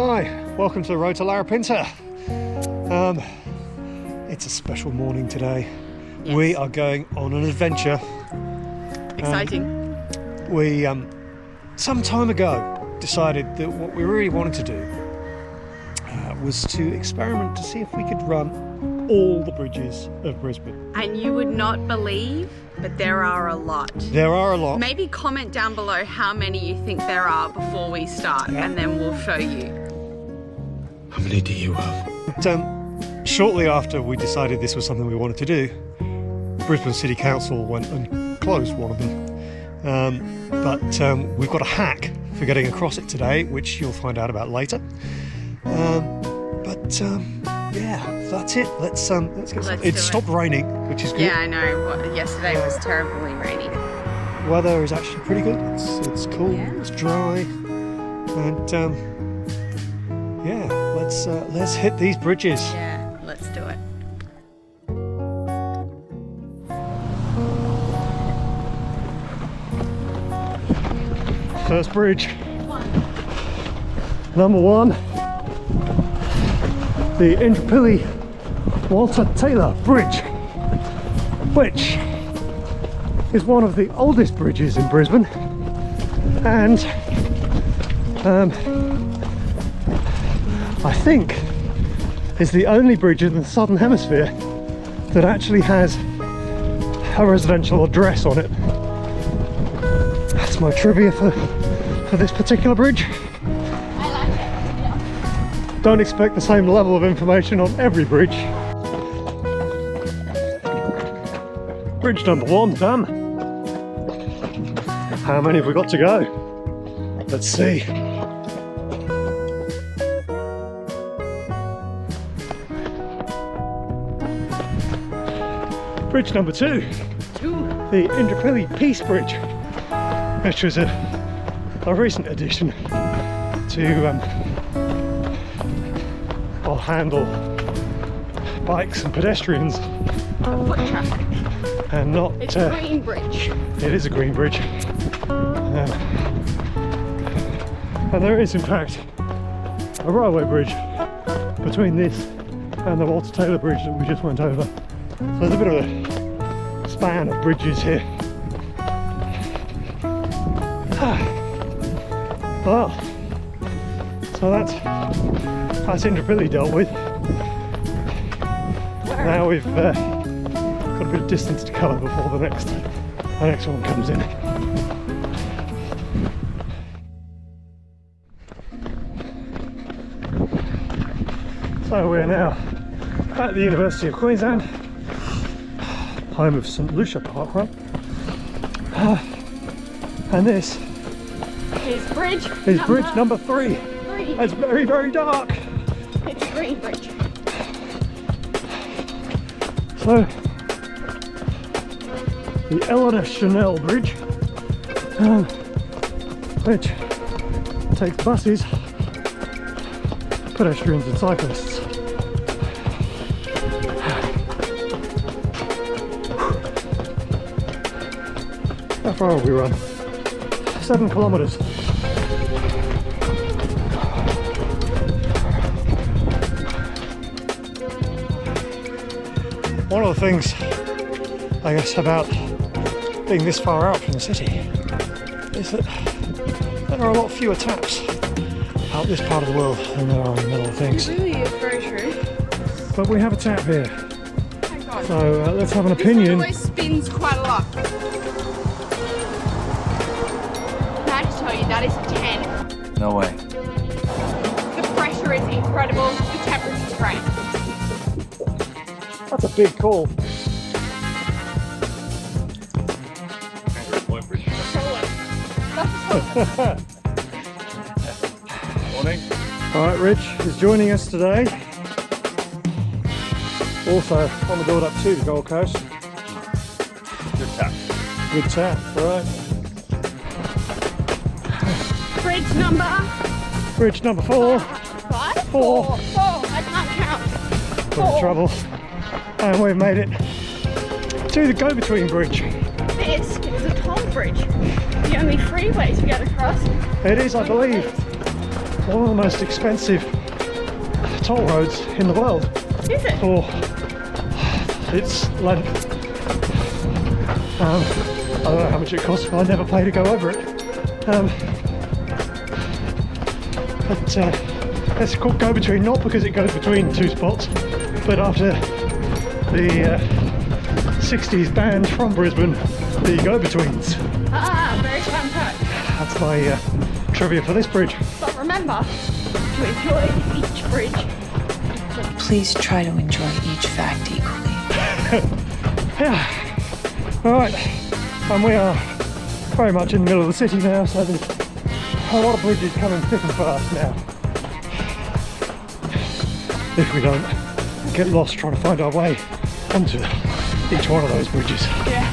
Hi, welcome to the Road to Larapinta. It's a special morning today. Yes. We are going on an adventure. Exciting. We, some time ago, decided that what we really wanted to do was to experiment to see if we could run all the bridges of Brisbane. And you would not believe, but there are a lot. There are a lot. Maybe comment down below how many you think there are before we start, and then we'll show you. How many do you have? But, shortly after we decided this was something we wanted to do, Brisbane City Council went and closed one of them. But we've got a hack for getting across it today, which you'll find out about later. Yeah, that's it. Let's get started. It stopped raining, which is good. Yeah, I know. Yesterday was terribly rainy. Weather is actually pretty good. It's cool. Yeah. It's dry, and yeah, let's hit these bridges. Yeah, let's do it. First bridge, number 1, the Interpilly Walter Taylor Bridge, which is one of the oldest bridges in Brisbane, and I think is the only bridge in the Southern Hemisphere that actually has a residential address on it. That's my trivia for this particular bridge. I like it. Yeah. Don't expect the same level of information on every bridge. Bridge number 1 done. How many have we got to go? Let's see. Bridge number 2. The Interpilly Peace Bridge, which was a recent addition to I'll handle bikes and pedestrians Foot traffic. and not It's a green bridge. it is a green bridge, and there is in fact a railway bridge between this and the Walter Taylor Bridge that we just went over. So there's a bit of a span of bridges here. Well, so that's Interpilly dealt with. Now we've got a bit of distance to cover before the next one comes in. So we're now at the University of Queensland, home of St Lucia Parkrun, and this is bridge number 3. 3. It's very, very dark. It's a green bridge. So, the Eleanor Chanel Bridge, which takes buses, pedestrians and cyclists. How far have we run? 7 kilometres. One of the things, I guess, about being this far out from the city is that there are a lot fewer taps out this part of the world than there are in the middle of things. It really is very true. But we have a tap here, Oh my God. so let's have an This opinion. always spins quite a lot. Can I just tell you, that is a 10. No way. The pressure is incredible. The temperature is great. That's a big call. Morning. All right, Rich is joining us today. Also on the build up to the Gold Coast. Good tap. Good tap, right? Bridge number Bridge number 4. 5? 4. 4. I can't count. We're in trouble. And we've made it to the go-between bridge. This is a toll bridge. The only freeway to get across. It is, I believe. one of the most expensive toll roads in the world. Is it? For its length. I don't know how much it costs, but I never pay to go over it. But it's called Go Between, not because it goes between two spots, but after the 60s banned from Brisbane the Go Betweens. Ah, very fun fact. That's my trivia for this bridge. But remember to enjoy each bridge. Please try to enjoy each fact equally. Yeah. Alright, and we are very much in the middle of the city now, so there's a lot of bridges coming thick and fast now. If we don't get lost trying to find our way onto each one of those bridges. Yeah.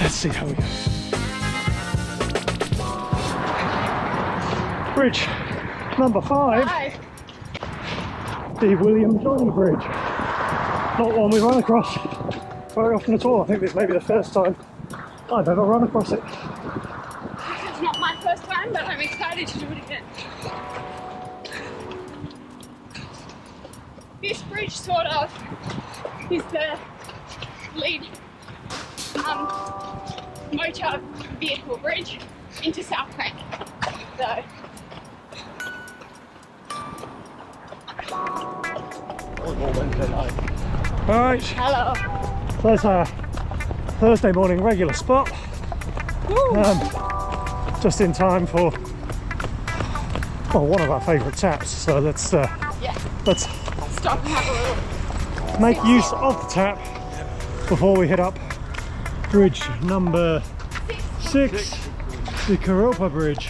Let's see how we go. Bridge number 5, Hi. the William Johnny Bridge. Not one we run across very often at all. I think this may be the first time I've ever run across it. It's not my first time, but I'm excited to do it again. This bridge sort of is the lead motor vehicle bridge into South Bank. So Alright, hello. so that's our Thursday morning regular spot. Just in time for one of our favourite taps, so let's Stop and have a little. make use of the tap before we hit up bridge number 6, the Karopa Bridge,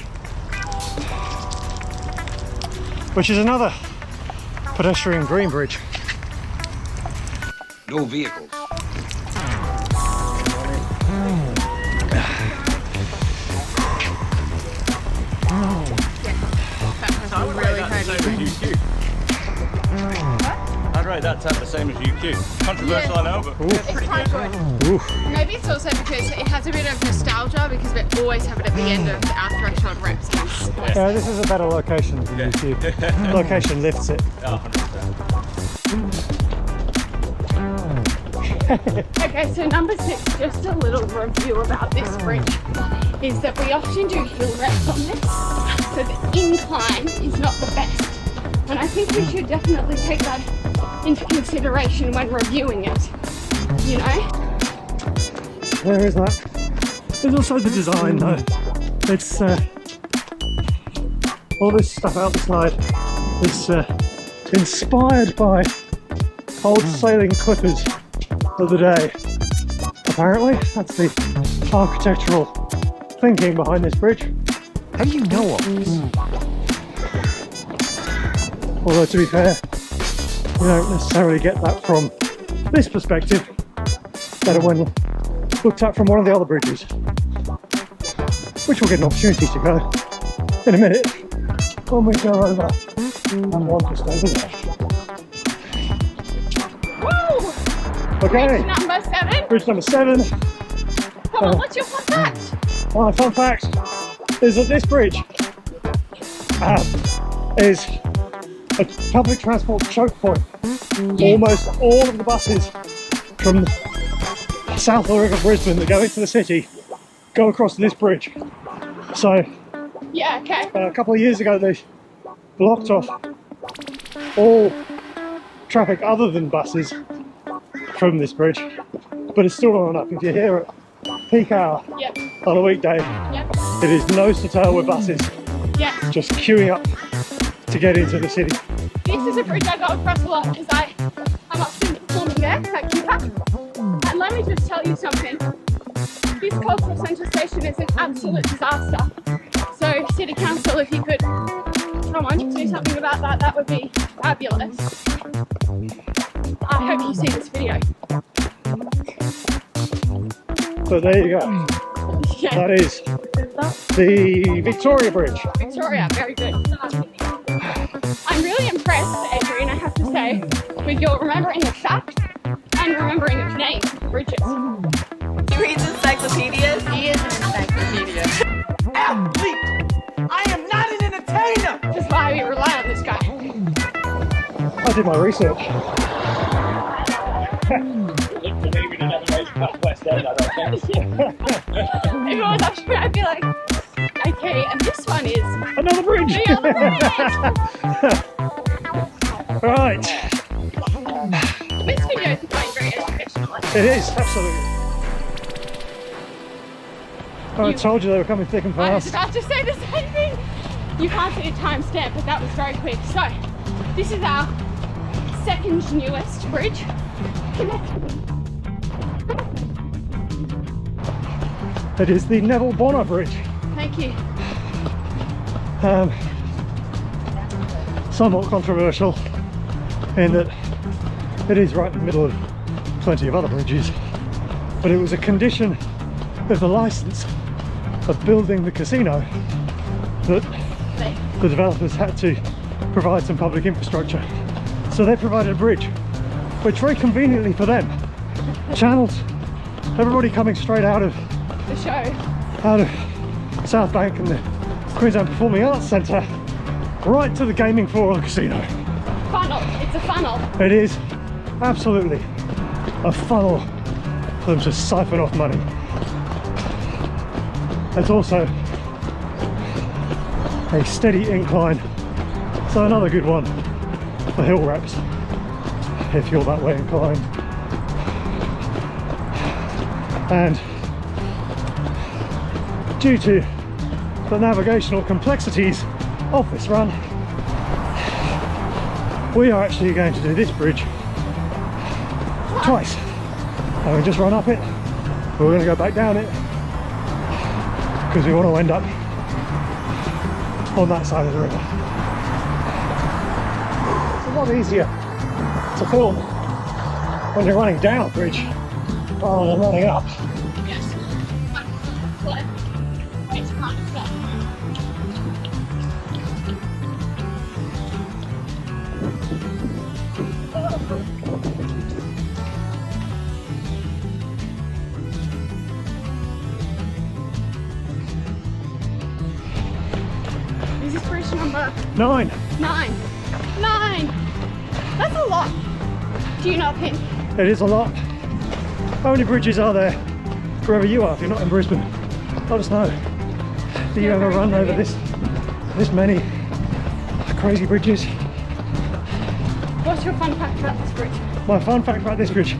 which is another pedestrian green bridge. No vehicles. I'd rate that tap the same as UQ. Controversial, I know, but It's quite good. Oof. Maybe it's also because it has a bit of nostalgia because we always have it at the end of our threshold reps. Yeah, this is a better location than YouTube. Location lifts it. yeah, 100%. Okay, so number 6, just a little review about this bridge, is that we often do hill reps on this, so the incline is not the best. And I think we should definitely take that into consideration when reviewing it, you know? There is that. There's also the design though. It's all this stuff out the side is inspired by old sailing clippers of the day. Apparently, that's the architectural thinking behind this bridge. How do you know all this? Although to be fair, you don't necessarily get that from this perspective, better when looked at from one of the other bridges, which we'll get an opportunity to go in a minute when we go over and one just over there. Woo! Okay, Bridge number 7. bridge number 7. Come on, what's your fun fact? My fun fact is that this bridge is a public transport choke point. Almost all of the buses from south of the River Brisbane that go into the city go across this bridge. So Yeah, okay. a couple of years ago they blocked off all traffic other than buses from this bridge, but it's still not enough. If you're here at peak hour Yep, on a weekday, yep, it is nose to tail with buses yeah. just queuing up to get into the city. This is a bridge I go across a lot because I'm often performing there at Keeper. And let me just tell you something. This cultural centre station is an absolute disaster. So City Council, if you could come on, do something about that, that would be fabulous. I hope you see this video. So there you go. Yeah. That is the Victoria Bridge. Victoria, very good. I'm really impressed, Adrian, I have to say, with your remembering of facts and remembering of names of bridges. He reads encyclopedias. He is an encyclopedia. Athlete! I am not an entertainer! I did my research. If it was up to me, I'd be like, okay, and this one is Another bridge! the other one. Right, This video is going very educational. it is, absolutely. I told you they were coming thick and I was fast. about to say the same thing. You can't see a timestamp, but that was very quick. So, this is our second newest bridge. It is the Neville Bridge. Thank you. Somewhat controversial in that it is right in the middle of plenty of other bridges, but it was a condition of the license of building the casino that the developers had to provide some public infrastructure. So they provided a bridge, which very conveniently for them channels everybody coming straight out of The show. South Bank and the Queensland Performing Arts Centre right to the gaming floor of the casino. Funnel. It's a funnel. It is absolutely a funnel for them to siphon off money. There's also a steady incline, so another good one for hill reps if you're that way inclined. And due to the navigational complexities of this run, we are actually going to do this bridge twice. And we just run up it, we're going to go back down it, because we want to end up on that side of the river. It's a lot easier to film when you're running down a bridge rather than running up. Yes. What? Wait, can't stop. This is bridge number 9. 9. 9! That's a lot. Do you not think? It is a lot. How many bridges are there wherever you are if you're not in Brisbane? Let us know. Do you ever run over this many crazy bridges? What's your fun fact about this bridge? My fun fact about this bridge,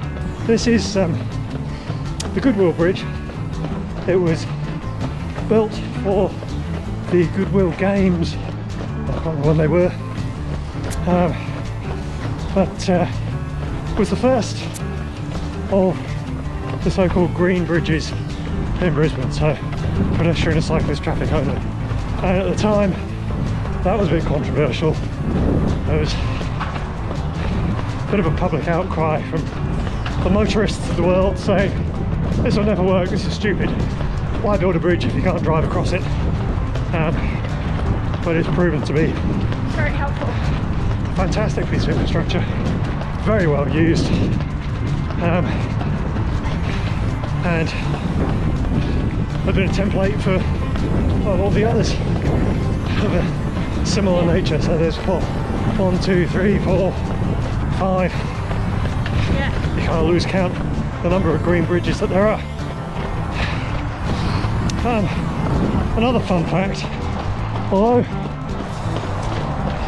this is the Goodwill Bridge. It was built for the Goodwill Games. I can't remember when they were, but was the first of the so-called green bridges in Brisbane, so pedestrian and cyclist traffic only. And at the time, that was a bit controversial. There was a bit of a public outcry from the motorists of the world saying, this will never work, this is stupid. Why build a bridge if you can't drive across it? But it's proven to be Very helpful. a fantastic piece of infrastructure, very well used, and have been a template for all the others of a similar nature. So there's 1, 2, 3, 4, 5. Yeah. You can't lose count the number of green bridges that there are. Another fun fact, although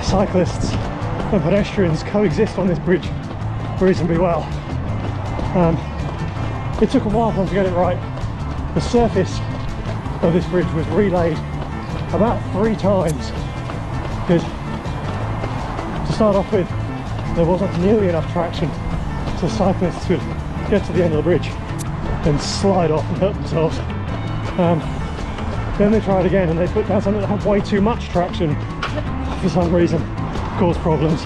cyclists and pedestrians coexist on this bridge reasonably well, it took a while for them to get it right. The surface of this bridge was relaid about 3 times, because to start off with there wasn't nearly enough traction so cyclists could get to the end of the bridge and slide off and hurt themselves. Then they tried again and they put down something that had way too much traction for some reason, caused problems,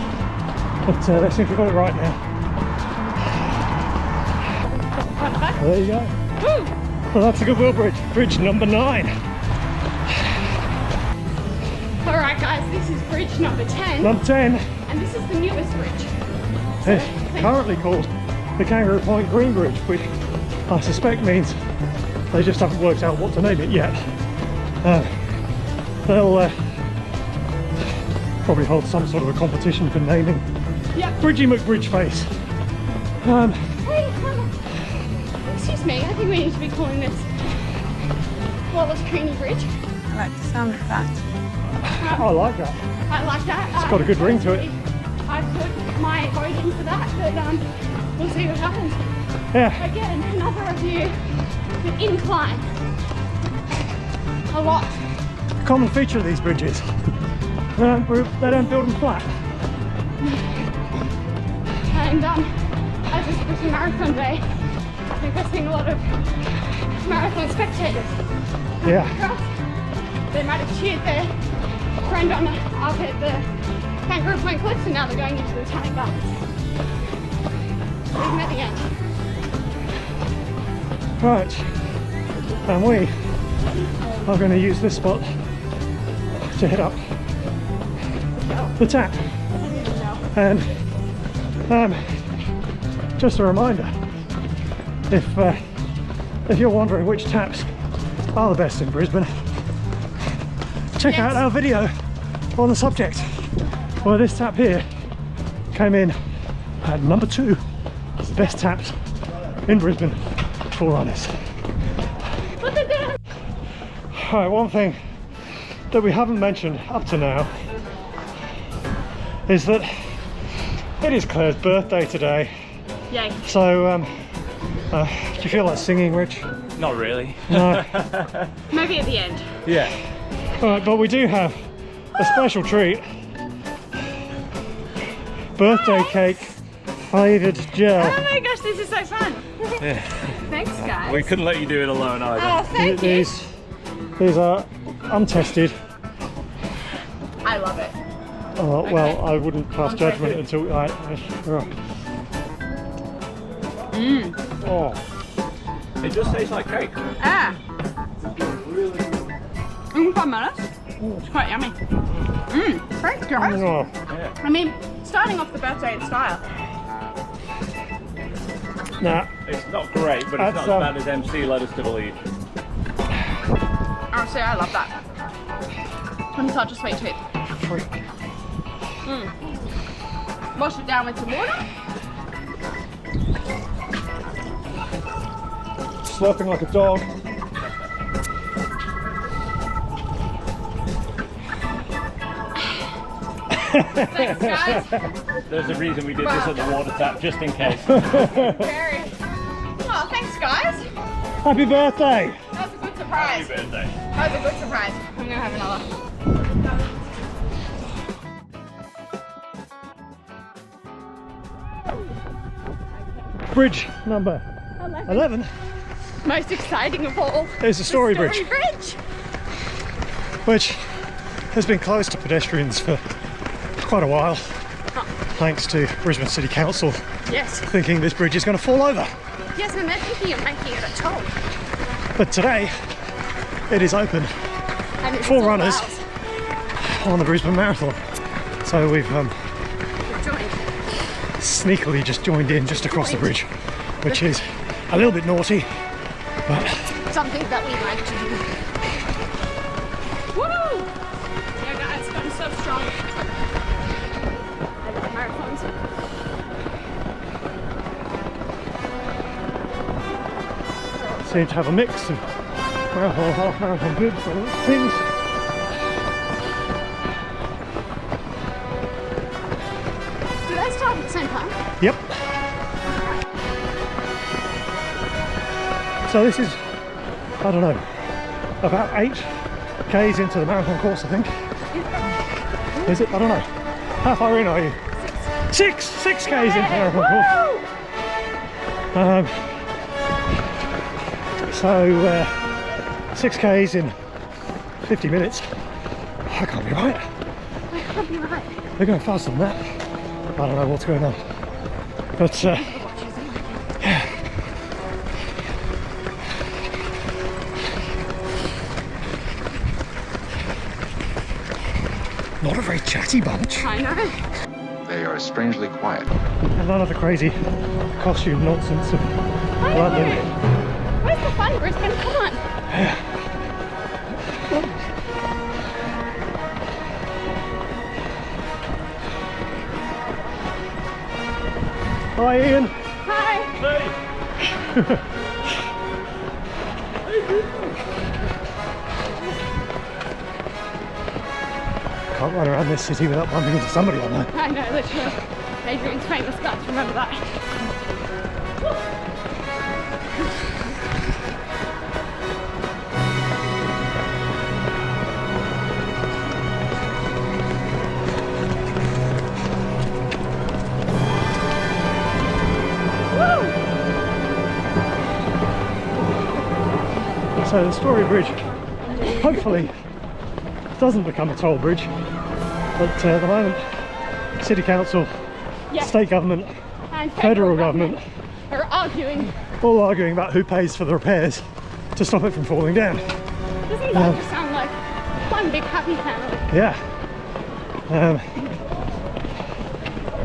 but they seem to have got it right now. Fun fact. There you go. Woo! Well, that's a Goodwill Bridge, bridge number 9. Alright guys, this is bridge number 10. Number 10 And this is the newest bridge. is currently called the Kangaroo Point Green Bridge, which I suspect means they just haven't worked out what to name it yet. They'll probably hold some sort of a competition for naming Yep. Bridgie McBridge face. Excuse me, I think we need to be calling this Wallace Cooney Bridge. I like the sound of that. I like that. I like that. It's got a good ring to it. I put my vote in for that, but we'll see what happens. Yeah. Again, another review. The incline. A lot. Common feature of these bridges. They don't build them flat. And as it's Brisbane Marathon Day, I think I've seen a lot of marathon spectators. Yeah. They might have cheered their friend on up at the Kangaroo Point Cliffs, and now they're going into the Tanning Gardens. Even at the end. Right. And we are going to use this spot to hit up the tap. And just a reminder, if you're wondering which taps are the best in Brisbane, check out our video on the subject, where this tap here came in at number 2. It's the best taps in Brisbane for runners. Alright, one thing that we haven't mentioned up to now is that it is Claire's birthday today. Yay. So, do you feel like singing, Rich? Not really. No. Maybe at the end. Yeah. Alright, but we do have a special treat. Birthday cake flavoured gel. Oh my gosh, this is so fun. Yeah. Thanks, guys. We couldn't let you do it alone either. Oh, thank you. These are untested. I love it. Oh, well, I wouldn't pass judgment until I. Oh. It just tastes like cake. Ah. In 5 minutes. It's quite yummy. Thanks, guys. Oh. Yeah. I mean, starting off the birthday in style. Nah. It's not great, but it's not as bad as MC led us to believe. Honestly, I love that. And such a sweet tooth. Freak. Wash it down with some water. Slurping like a dog. Thanks, guys. There's a reason we did this at the water tap, just in case. Very. Oh, thanks, guys. Happy birthday! That was a good surprise. Happy birthday. That was a good surprise. I'm gonna have another. Bridge number 11 Most exciting of all. is the Story Bridge, Story Bridge. which has been closed to pedestrians for quite a while, thanks to Brisbane City Council Yes. thinking this bridge is going to fall over. Yes, and they're thinking of making it a toll. But today it is open And it's for all runners ours. on the Brisbane Marathon. So we've Joined. sneakily just joined in just across the bridge, which is a little bit naughty, but Something that we like to do. Woo! Yeah, guys, I'm so strong. I love marathons. seem to have a mix of marathon, half marathon bibs and things. Do they start at the same time? Yep. So this is, I don't know, about 8 Ks into the marathon course, I think. Is it? I don't know. How far in are you? 6 Ks into the marathon course. So 6 Ks in 50 minutes. I can't be right. I can't be right. They're going faster than that. I don't know what's going on. But yeah. Not a very chatty bunch. I know. They are strangely quiet. And none of the crazy costume nonsense of London. Where's the fun, Brisbane? Come on. Hi Ian. Hi. Can't run around this city without bumping into somebody on there. I know, literally. Adrian's famous guts, remember that. So the Story Bridge hopefully doesn't become a toll bridge, but at the moment City Council, Yes. State Government, And Federal Government are arguing. all arguing about who pays for the repairs to stop it from falling down. Doesn't that just sound like one big happy family? Yeah.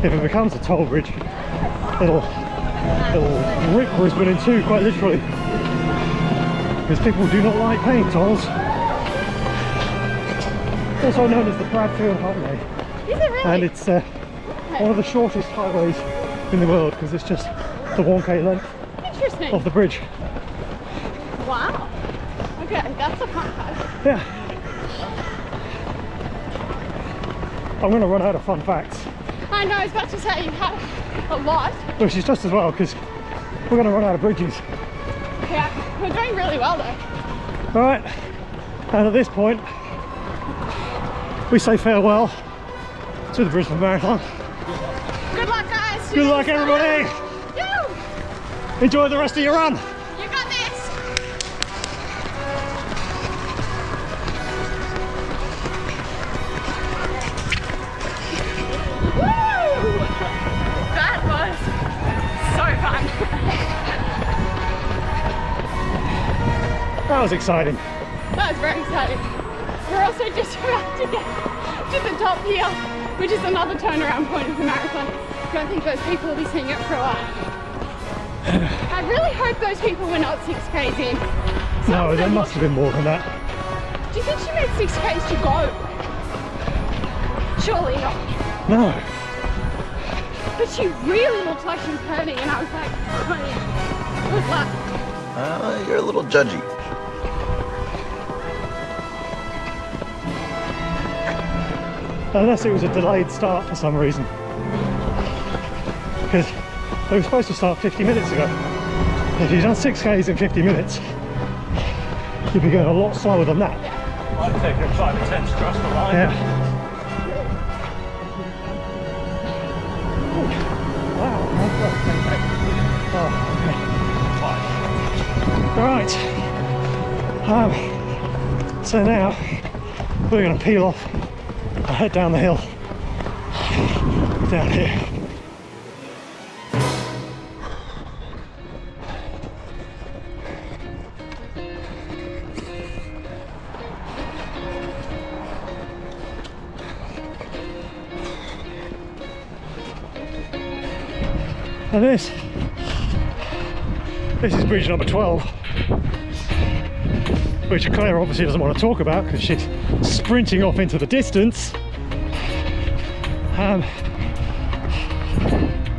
If it becomes a toll bridge, it'll rip Brisbane in two, quite literally. Because people do not like paying tolls. Also known as the Bradfield Highway. Is it really? And it's one of the shortest highways in the world because it's just the 1k length Interesting. of the bridge. Wow. Okay, that's a fun fact. Yeah. I'm going to run out of fun facts, I know, I was about to say you had a lot. which is just as well because we're going to run out of bridges. Yeah, we're doing really well though. Alright, and at this point we say farewell to the Brisbane Marathon. Good luck, guys. Good luck everybody! You! Enjoy the rest of your run! You got this! Woo! That was so fun. That was exciting. That was very exciting. We're also just about to get to the top here, which is another turnaround point of the marathon. I don't think those people will be seeing it for a while. I really hope those people were not 6Ks in. No, there must have been more than that. Do you think she made 6Ks to go? Surely not. No. But she really looked like she was hurting, and I was like, honey, good luck. You're a little judgy. Unless it was a delayed start for some reason. Because they were supposed to start 50 minutes ago. If you've done 6Ks in 50 minutes, you'd be going a lot slower than that. Might take her 5 attempts across the line. Yeah. Wow. Oh, okay. Right. So now we're going to peel off and head down the hill. Down here. And this is bridge number 12, which Claire obviously doesn't want to talk about because she's sprinting off into the distance.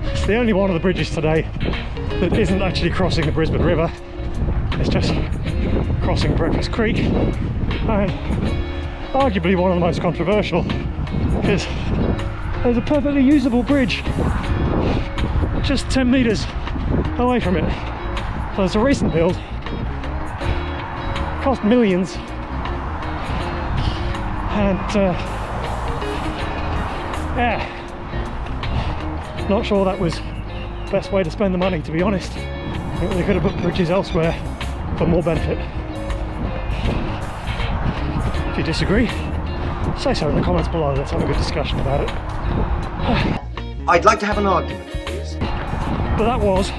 It's the only one of the bridges today that isn't actually crossing the Brisbane River. It's just crossing Breakfast Creek, and arguably one of the most controversial because there's a perfectly usable bridge just 10 metres away from it. So it's a recent build, cost millions, and yeah, not sure that was the best way to spend the money, to be honest. I think they could have put bridges elsewhere for more benefit. If you disagree, say so in the comments below. Let's have a good discussion about it. I'd like to have an argument. But that was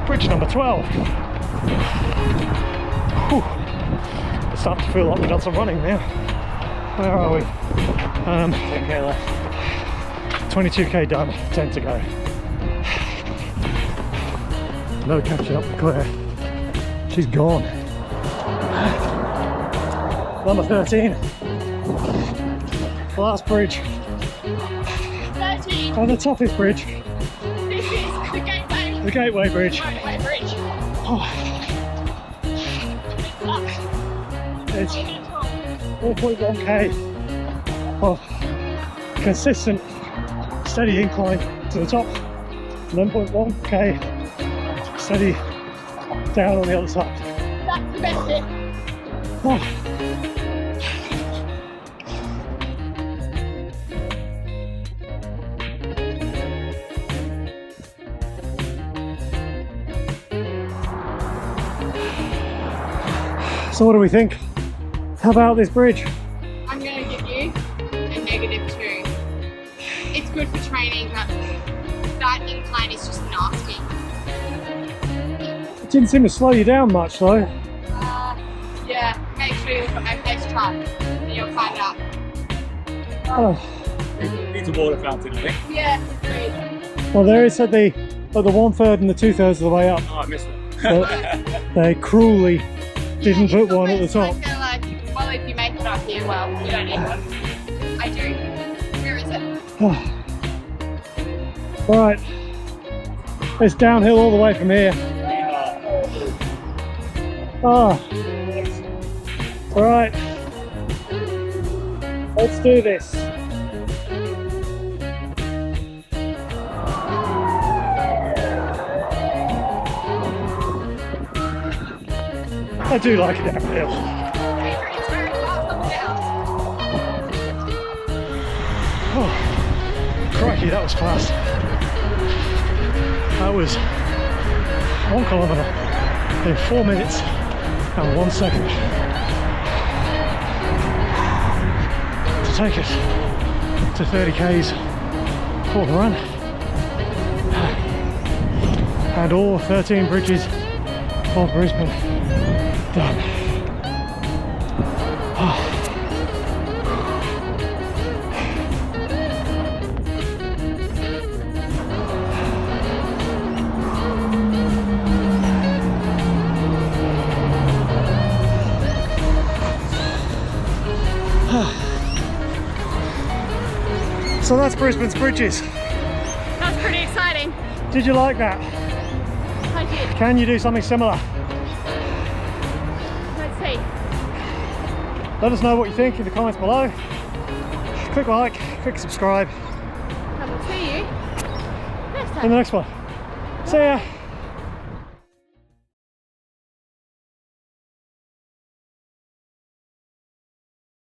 bridge number 12. Whew. It's starting to feel like we've done some running now. Where are we? 10k left. 22k done, 10 to go. No catching up with Claire. She's gone. Number 13. Last bridge. 13. And the toughest bridge. This is The Gateway Bridge. Gateway Bridge. Oh, it's 4.1k of consistent, steady incline to the top, and 1.1k steady down on the other side. That's the best bit. Oh. So what do we think about this bridge? I'm going to give you a -2. It's good for training, but that incline is just nasty. It didn't seem to slow you down much though. Yeah, make sure you look at my pace chart and you'll find out. Oh. Needs a water fountain, I think. Yeah, agreed. Well, there is at the 1/3 and the 2/3 of the way up. Oh, I missed it. So they cruelly didn't put one at the top. I feel like, well, if you make it up here, well, you don't need one. I do. Where is it? Right, it's downhill all the way from here. Ah, right, let's do this. I do like it downhill. It's very fast up and down. Oh, crikey, that was fast. That was 1 kilometre in 4 minutes and 1 second. To take us to 30 k's for the run. And all 13 bridges of Brisbane done. So that's Brisbane's bridges. That's pretty exciting. Did you like that? I did. Can you do something similar? Let's see. Let us know what you think in the comments below. Click like, click subscribe And we'll see you next time. in the next one. See ya!